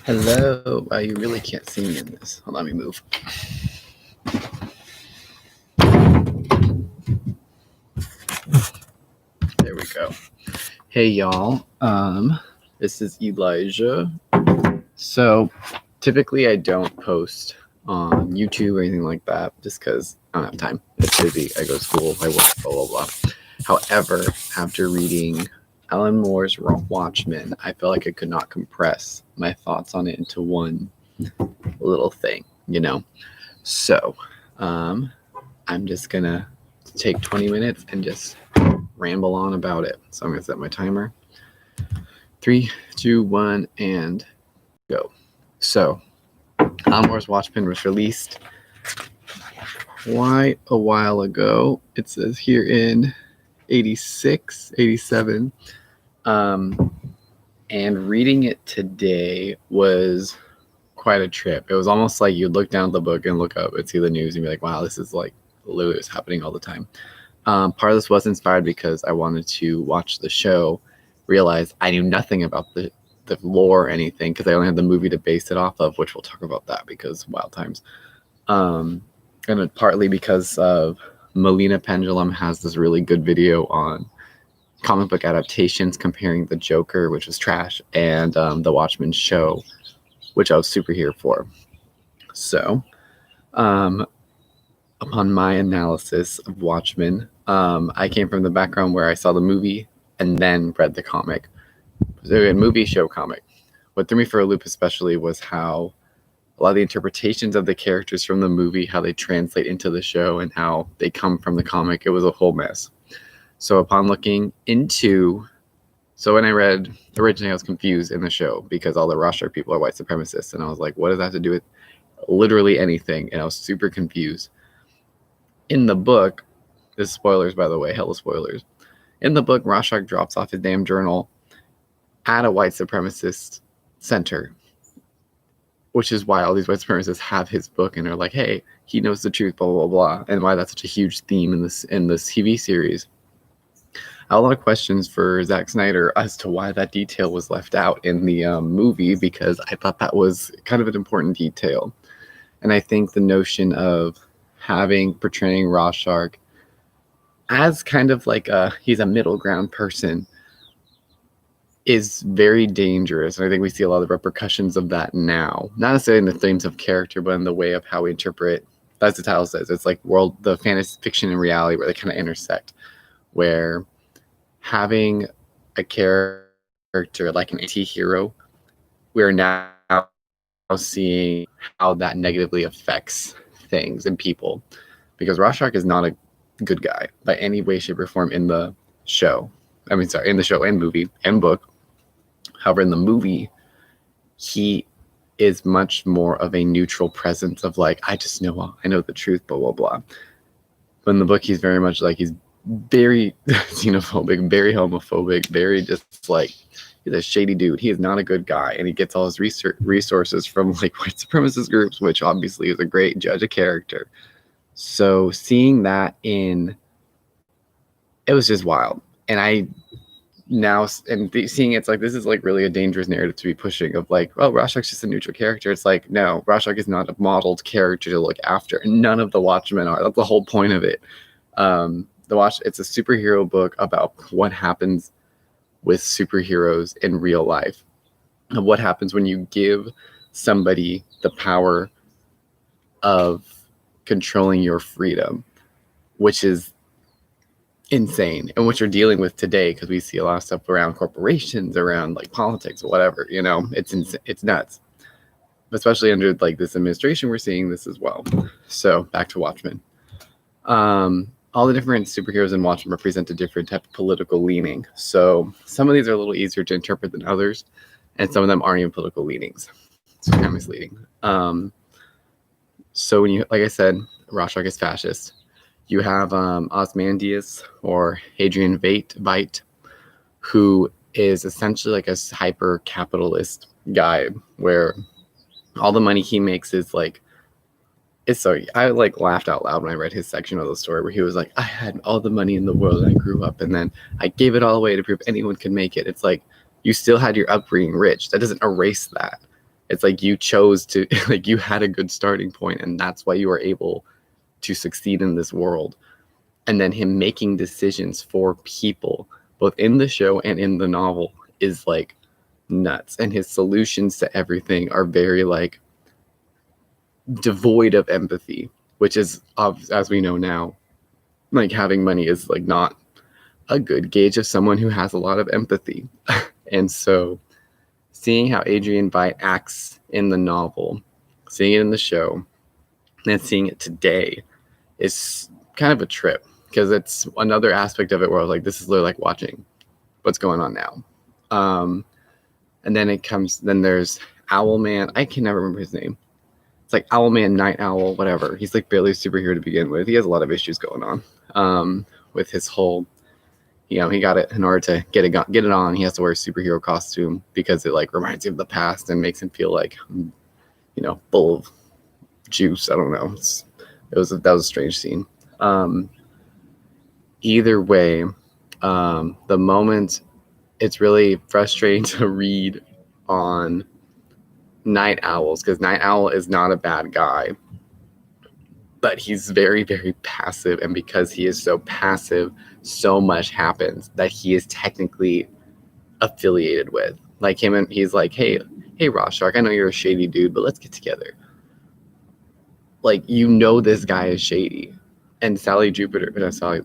Hello. Wow, you really can't see me in this. Hold on, let me move. There we go. Hey, y'all. This is Elijah. So, typically I don't post on YouTube or anything like that just because I don't have time. It's busy. I go to school. I work. Blah blah blah. However, after reading Alan Moore's Watchmen, I felt like I could not compress my thoughts on it into one little thing, So, I'm just gonna take 20 minutes and just ramble on about it. So I'm gonna set my timer. 3, 2, 1, and go. So, Alan Moore's Watchmen was released quite a while ago. It says here in 86, 87. And reading it today was quite a trip. It was almost like you'd look down at the book and look up and see the news and be like, wow, this is like literally what's happening all the time. Part of this was inspired because I wanted to watch the show, realize I knew nothing about the lore or anything because I only had the movie to base it off of, which we'll talk about that because wild times. And partly because of Melina Pendulum has this really good video on comic book adaptations comparing the Joker, which was trash, and the Watchmen show, which I was super here for. So, upon my analysis of Watchmen, I came from the background where I saw the movie and then read the comic. So a movie show comic. What threw me for a loop especially was how a lot of the interpretations of the characters from the movie, how they translate into the show and how they come from the comic, it was a whole mess. So upon looking into, so when I read, originally I was confused in the show because all the Rorschach people are white supremacists. And I was like, what does that have to do with literally anything? And I was super confused. In the book, this is spoilers, by the way, hella spoilers. In the book, Rorschach drops off his damn journal at a white supremacist center, which is why all these white supremacists have his book and are like, hey, he knows the truth, blah, blah, blah, and why that's such a huge theme in this TV series. I have a lot of questions for Zack Snyder as to why that detail was left out in the movie, because I thought that was kind of an important detail. And I think the notion of portraying Rorschach as kind of like he's a middle ground person is very dangerous. And I think we see a lot of repercussions of that now. Not necessarily in the themes of character, but in the way of how we interpret, as the title says, it's like the fantasy fiction and reality where they kind of intersect, where having a character like an anti-hero, we're now seeing how that negatively affects things and people. Because Rorschach is not a good guy by any way, shape, or form in the show. In the show and movie and book. However, in the movie, he is much more of a neutral presence of like, I know the truth, blah, blah, blah. But in the book, he's very much like, he's very xenophobic, very homophobic, very just like, he's a shady dude. He is not a good guy. And he gets all his resources from like white supremacist groups, which obviously is a great judge of character. So seeing that it was just wild. And seeing it's like, this is like really a dangerous narrative to be pushing of like, well, Rorschach's just a neutral character. It's like, no, Rorschach is not a modeled character to look after. And none of the Watchmen are. That's the whole point of it. It's a superhero book about what happens with superheroes in real life. And what happens when you give somebody the power of controlling your freedom, which is insane, and what you're dealing with today, because we see a lot of stuff around corporations, around like politics or whatever, it's nuts. Especially under like this administration, we're seeing this as well. So back to Watchmen. All the different superheroes in Watchmen represent a different type of political leaning. So some of these are a little easier to interpret than others, and some of them aren't even political leanings. It's kind of misleading. So when you, like I said, Rorschach is fascist. You have Ozymandias or Hadrian Veidt, who is essentially like a hyper-capitalist guy where all the money he makes is like, I like laughed out loud when I read his section of the story where he was like, I had all the money in the world and I grew up and then I gave it all away to prove anyone could make it. It's like, you still had your upbringing rich. That doesn't erase that. It's like you chose to, like you had a good starting point, and that's why you were able to succeed in this world. And then him making decisions for people, both in the show and in the novel, is like nuts. And his solutions to everything are very like devoid of empathy, which is, as we know now, like having money is like not a good gauge of someone who has a lot of empathy. And so seeing how Adrian Veidt acts in the novel, seeing it in the show, and seeing it today is kind of a trip, because it's another aspect of it where I was like, this is literally like watching what's going on now. And then then there's Owlman. I can never remember his name. It's like Owlman, Night Owl, whatever. He's like barely a superhero to begin with. He has a lot of issues going on with his whole, he got it in order to get it on. He has to wear a superhero costume because it like reminds him of the past and makes him feel like, full of juice. I don't know. That was a strange scene. Either way, the moment, it's really frustrating to read on Night Owls, because Night Owl is not a bad guy, but he's very, very passive. And because he is so passive, so much happens that he is technically affiliated with. Like him, and he's like, hey, Rorschach, I know you're a shady dude, but let's get together. Like, this guy is shady. And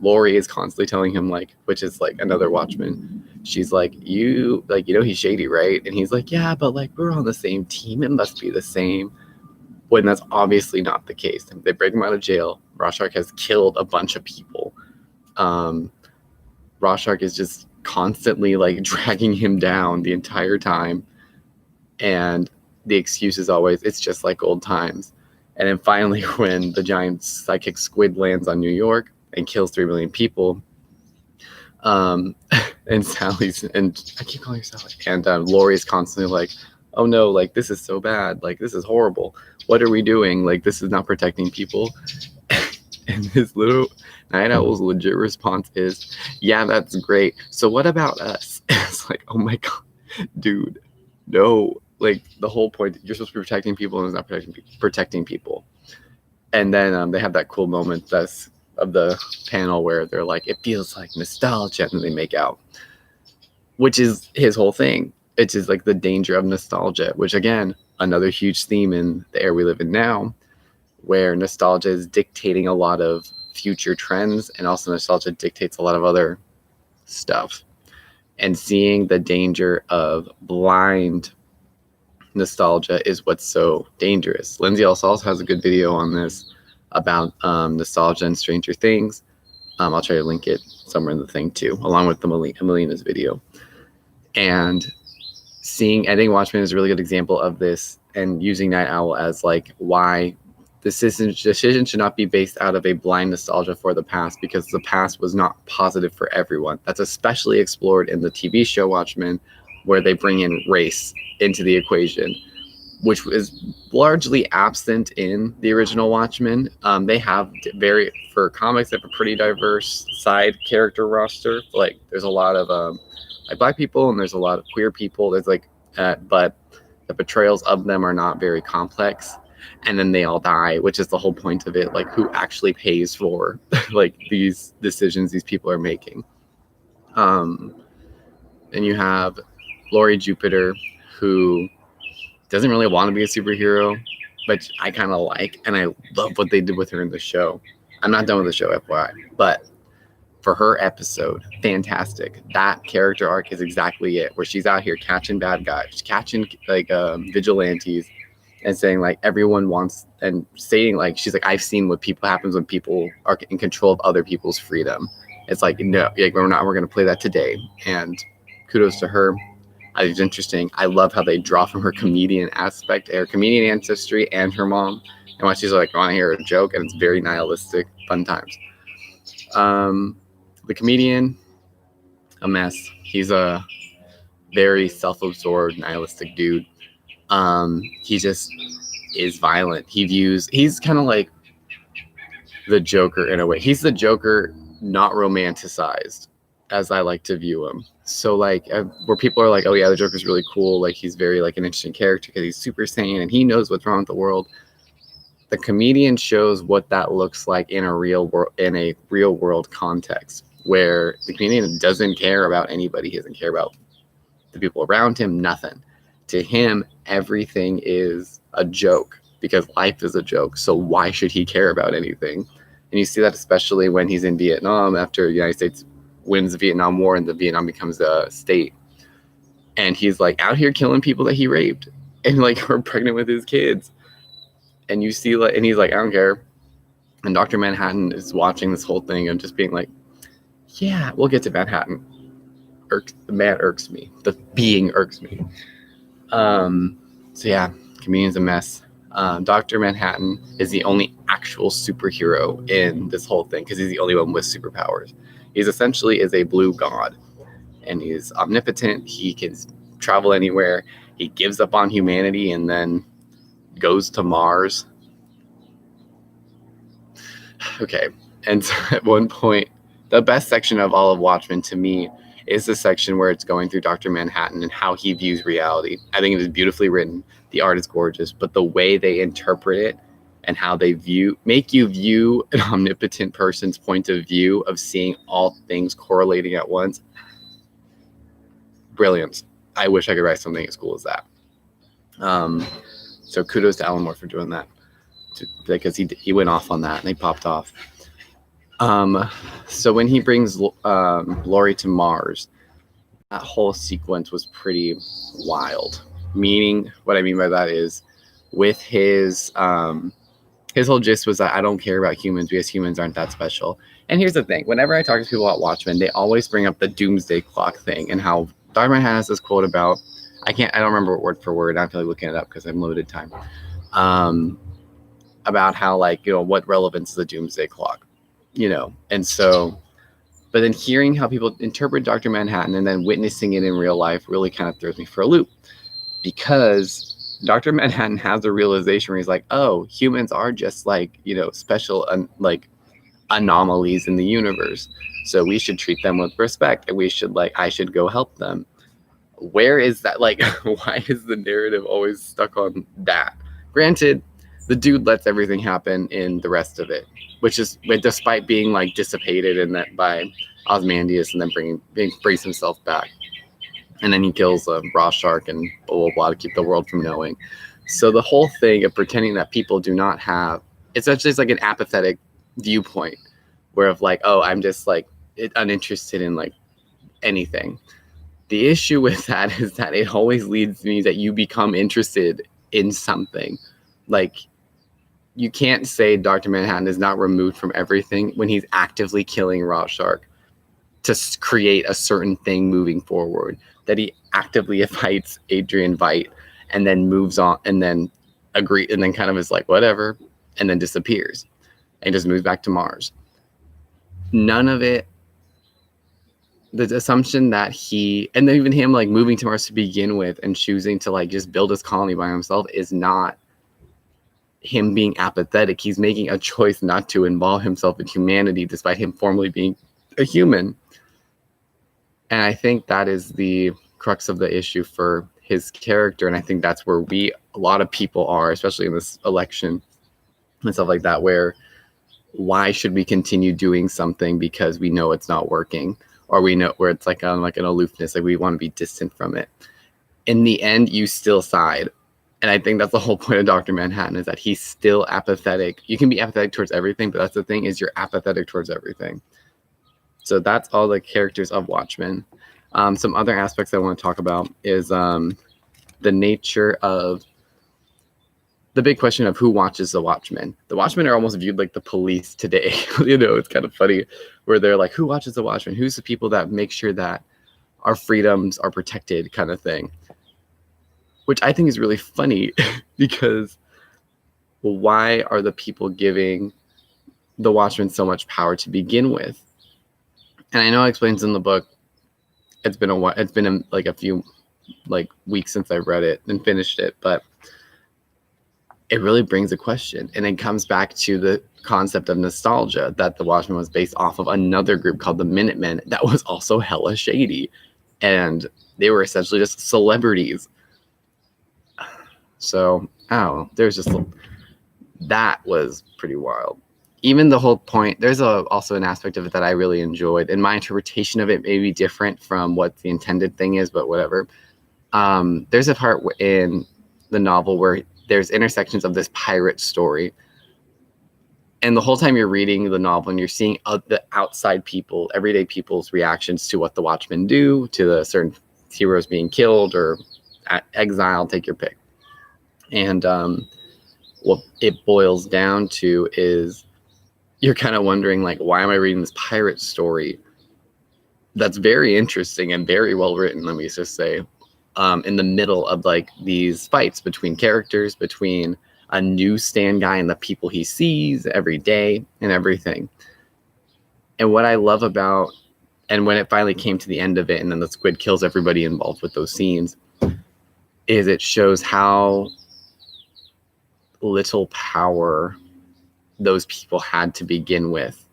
Lori is constantly telling him, like, which is like another Watchman. She's like, he's shady, right? And he's like, yeah, but like we're on the same team. It must be the same. When that's obviously not the case. They break him out of jail. Rorschach has killed a bunch of people. Rorschach is just constantly like dragging him down the entire time. And the excuse is always, it's just like old times. And then finally, when the giant psychic squid lands on New York and kills 3 million people, and Sally's, and I keep calling her Sally, and Lori's constantly like, oh no, like this is so bad, like this is horrible. What are we doing? Like this is not protecting people. And his little Night Owl's legit response is, yeah, that's great. So what about us? It's like, oh my God, dude, no. Like the whole point, you're supposed to be protecting people, and it's not protecting people. And then they have that cool moment that's of the panel where they're like, it feels like nostalgia, and then they make out, which is his whole thing. It's just like the danger of nostalgia, which again, another huge theme in the era we live in now, where nostalgia is dictating a lot of future trends, and also nostalgia dictates a lot of other stuff. And seeing the danger of blind nostalgia is what's so dangerous. Lindsey also has a good video on this about nostalgia and Stranger Things. I'll try to link it somewhere in the thing too, along with the Melina's video. And I think Watchmen is a really good example of this, and using Night Owl as like why decision should not be based out of a blind nostalgia for the past, because the past was not positive for everyone. That's especially explored in the TV show Watchmen, where they bring in race into the equation, which is largely absent in the original Watchmen. They have for comics, they have a pretty diverse side character roster. Like there's a lot of like Black people, and there's a lot of queer people. There's like, but the portrayals of them are not very complex. And then they all die, which is the whole point of it. Like who actually pays for like these decisions these people are making? And you have Lori Jupiter, who doesn't really want to be a superhero, but I kind of like, and I love what they did with her in the show. I'm not done with the show, FYI, but for her episode, fantastic. That character arc is exactly it, where she's out here catching bad guys, catching like vigilantes, and saying like everyone wants, and saying like, she's like, I've seen what happens when people are in control of other people's freedom. It's like, no, like, we're going to play that today. And kudos to her. It's interesting. I love how they draw from her comedian aspect, her comedian ancestry, and her mom. And when she's like, I want to hear a joke, and it's very nihilistic, fun times. The comedian, a mess. He's a very self-absorbed, nihilistic dude. He just is violent. He's kind of like the Joker in a way. He's the Joker, not romanticized. as I like to view him. So like where people are like, oh yeah, the Joker's really cool, like he's very like an interesting character because he's super sane and he knows what's wrong with the world. The comedian shows what that looks like in a real world context, where the comedian doesn't care about anybody. He doesn't care about the people around him, nothing. To him, everything is a joke because life is a joke. So why should he care about anything? And you see that especially when he's in Vietnam after the United States wins the Vietnam War and the Vietnam becomes a state. And he's like out here killing people that he raped and like are pregnant with his kids. And you see, like, and he's like, I don't care. And Dr. Manhattan is watching this whole thing and just being like, yeah, we'll get to Manhattan. The man irks me. The being irks me. So yeah, comedian's a mess. Dr. Manhattan is the only actual superhero in this whole thing because he's the only one with superpowers. He's essentially is a blue god, and he's omnipotent. He can travel anywhere. He gives up on humanity and then goes to Mars. Okay, and so at one point, the best section of all of Watchmen to me is the section where it's going through Dr. Manhattan and how he views reality. I think it is beautifully written. The art is gorgeous, but the way they interpret it and how they make you view an omnipotent person's point of view of seeing all things correlating at once. Brilliant. I wish I could write something as cool as that. So kudos to Alan Moore for doing that, because he went off on that and he popped off. So when he brings Laurie to Mars, that whole sequence was pretty wild. Meaning, what I mean by that is, with his whole gist was that I don't care about humans because humans aren't that special. And here's the thing: whenever I talk to people about Watchmen, they always bring up the Doomsday Clock thing and how Dr. Manhattan has this quote about, I don't remember word for word. I'm probably looking it up because I'm limited time. About how, like, what relevance is the Doomsday Clock, and so, but then hearing how people interpret Dr. Manhattan and then witnessing it in real life really kind of throws me for a loop, because Dr. Manhattan has a realization where he's like, oh, humans are just like, special like anomalies in the universe. So we should treat them with respect, and we should I should go help them. Where is that? Like, why is the narrative always stuck on that? Granted, the dude lets everything happen in the rest of it, which is, despite being like dissipated in that by Ozymandias and then brings himself back. And then he kills a raw shark and blah, blah, blah to keep the world from knowing. So the whole thing of pretending that people do not have, it's just like an apathetic viewpoint where of like, oh, I'm just like uninterested in like anything. The issue with that is that it always leads me that you become interested in something. Like, you can't say Dr. Manhattan is not removed from everything when he's actively killing raw shark to create a certain thing moving forward, that he actively fights Adrian Veidt and then moves on and then and then kind of is like, whatever, and then disappears and just moves back to Mars. None of it, the assumption that and then even him like moving to Mars to begin with and choosing to like just build his colony by himself is not him being apathetic. He's making a choice not to involve himself in humanity despite him formerly being a human. And I think that is the crux of the issue for his character. And I think that's where a lot of people are, especially in this election and stuff like that, where why should we continue doing something because we know it's not working, or we know where it's like an aloofness, like we want to be distant from it. In the end, you still side. And I think that's the whole point of Dr. Manhattan, is that he's still apathetic. You can be apathetic towards everything, but that's the thing, is you're apathetic towards everything. So that's all the characters of Watchmen. Some other aspects I want to talk about is the nature of the big question of who watches the Watchmen. The Watchmen are almost viewed like the police today. It's kind of funny where they're like, who watches the Watchmen? Who's the people that make sure that our freedoms are protected, kind of thing. Which I think is really funny because, well, why are the people giving the Watchmen so much power to begin with? And I know it explains in the book. It's been a while. It's been like a few weeks since I read it and finished it, but it really brings a question. And it comes back to the concept of nostalgia, that the Watchmen was based off of another group called the Minutemen that was also hella shady. And they were essentially just celebrities. So, there's just, that was pretty wild. Even the whole point, there's also an aspect of it that I really enjoyed, and my interpretation of it may be different from what the intended thing is, but whatever. There's a part in the novel where there's intersections of this pirate story, and the whole time you're reading the novel and you're seeing the outside people, everyday people's reactions to what the Watchmen do, to the certain heroes being killed or exiled, take your pick. And what it boils down to is you're kind of wondering, like, why am I reading this pirate story that's very interesting and very well written, let me just say, in the middle of like these fights between characters, between a newsstand guy and the people he sees every day and everything. And what I love about, and when it finally came to the end of it and then the squid kills everybody involved with those scenes, is it shows how little power those people had to begin with.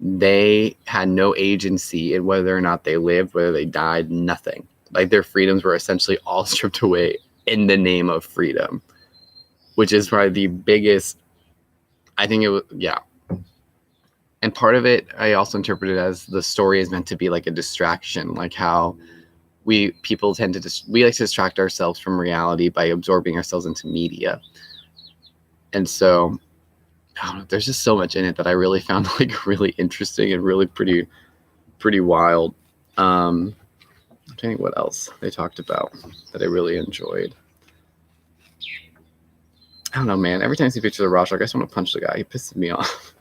They had no agency in whether or not they lived, whether they died, nothing. Like, their freedoms were essentially all stripped away in the name of freedom, which is probably the biggest, I think it was, yeah. And part of it, I also interpret it as the story is meant to be like a distraction, like how people tend to we like to distract ourselves from reality by absorbing ourselves into media. And so, I don't know, there's just so much in it that I really found like really interesting and really pretty wild. I'm trying to think what else they talked about that I really enjoyed. I don't know, man. Every time I see pictures of Rorschach, I just want to punch the guy. He pisses me off.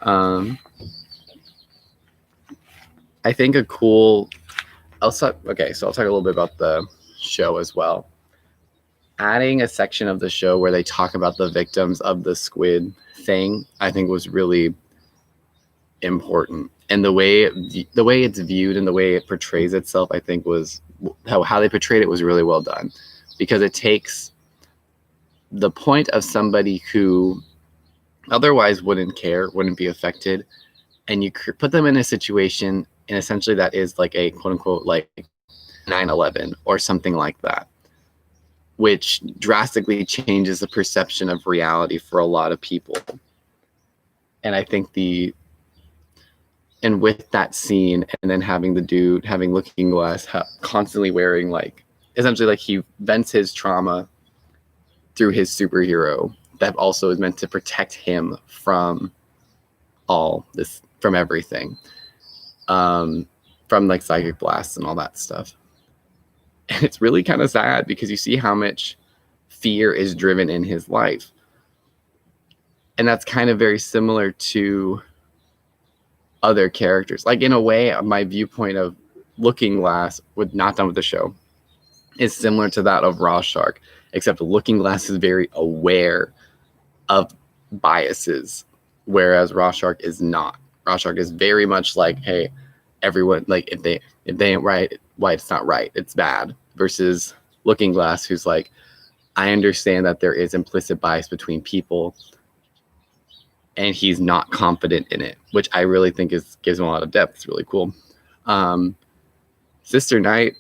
I think a cool. So I'll talk a little bit about the show as well. Adding a section of the show where they talk about the victims of the squid thing, I think was really important. And the way it's viewed and the way it portrays itself, I think was how they portrayed it was really well done, because it takes the point of somebody who otherwise wouldn't care, wouldn't be affected, and you put them in a situation, and essentially that is like a quote unquote like 9/11 or something like that, which drastically changes the perception of reality for a lot of people. And I think and with that scene, and then having the dude having Looking Glass constantly wearing, like, essentially like he vents his trauma through his superhero that also is meant to protect him from all this, from everything, from like psychic blasts and all that stuff. And it's really kind of sad because you see how much fear is driven in his life. And that's kind of very similar to other characters. Like, in a way, my viewpoint of Looking Glass, not done with the show, is similar to that of Rorschach, except Looking Glass is very aware of biases, whereas Rorschach is not. Rorschach is very much like, hey, everyone, like, if they ain't right, why it's not right, it's bad. Versus Looking Glass, who's like, I understand that there is implicit bias between people, and he's not confident in it, which I really think gives him a lot of depth. It's really cool. Sister Night,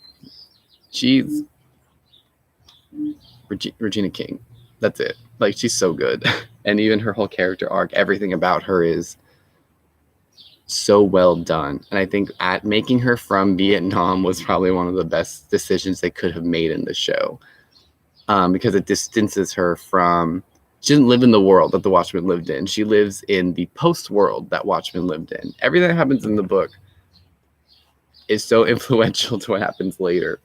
she's Regina King. That's it. Like, she's so good. And even her whole character arc, everything about her is so well done. And I think making her from Vietnam was probably one of the best decisions they could have made in the show, because it distances her from, she doesn't live in the world that the Watchmen lived in. She lives in the post world that Watchmen lived in. Everything that happens in the book is so influential to what happens later.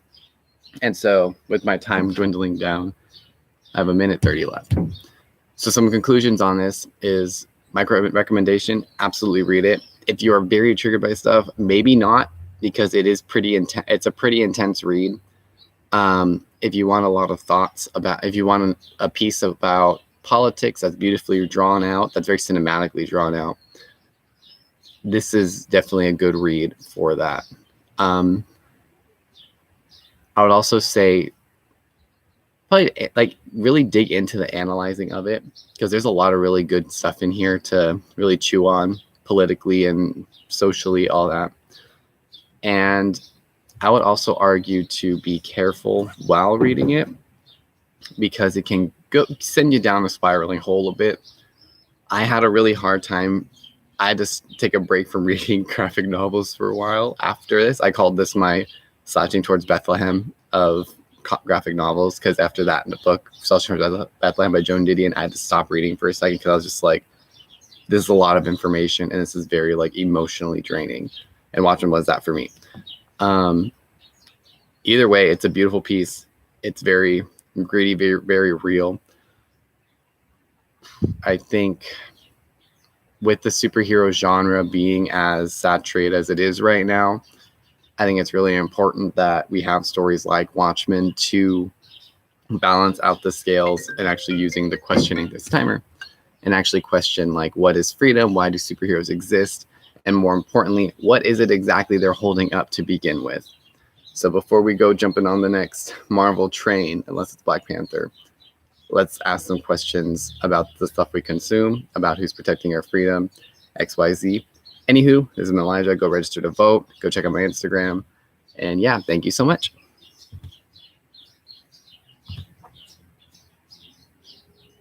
And so, with my time dwindling down, I have 1:30 left. So some conclusions on this is my recommendation: absolutely read it. If you are very triggered by stuff, maybe not, because it is pretty intense. It's a pretty intense read. If you want a lot of thoughts about, if you want a piece about politics that's beautifully drawn out, that's very cinematically drawn out, this is definitely a good read for that. I would also say probably like really dig into the analyzing of it, because there's a lot of really good stuff in here to really chew on politically and socially, all that. And I would also argue to be careful while reading it, because it can send you down a spiraling hole a bit. I had a really hard time. I had to take a break from reading graphic novels for a while after this. I called this my Slouching Towards Bethlehem of graphic novels, because after that, in the book Slouching Towards Bethlehem by Joan Didion, I had to stop reading for a second, because I was just like, this is a lot of information, and this is very like emotionally draining. And Watchmen was that for me. Either way, it's a beautiful piece. It's very gritty, very, very real. I think with the superhero genre being as saturated as it is right now, I think it's really important that we have stories like Watchmen to balance out the scales, and actually using the questioning this timer, and actually question, like, what is freedom? Why do superheroes exist? And more importantly, what is it exactly they're holding up to begin with? So before we go jumping on the next Marvel train, unless it's Black Panther, let's ask some questions about the stuff we consume, about who's protecting our freedom, XYZ. Anywho, this is Elijah. Go register to vote. Go check out my Instagram. And yeah, thank you so much.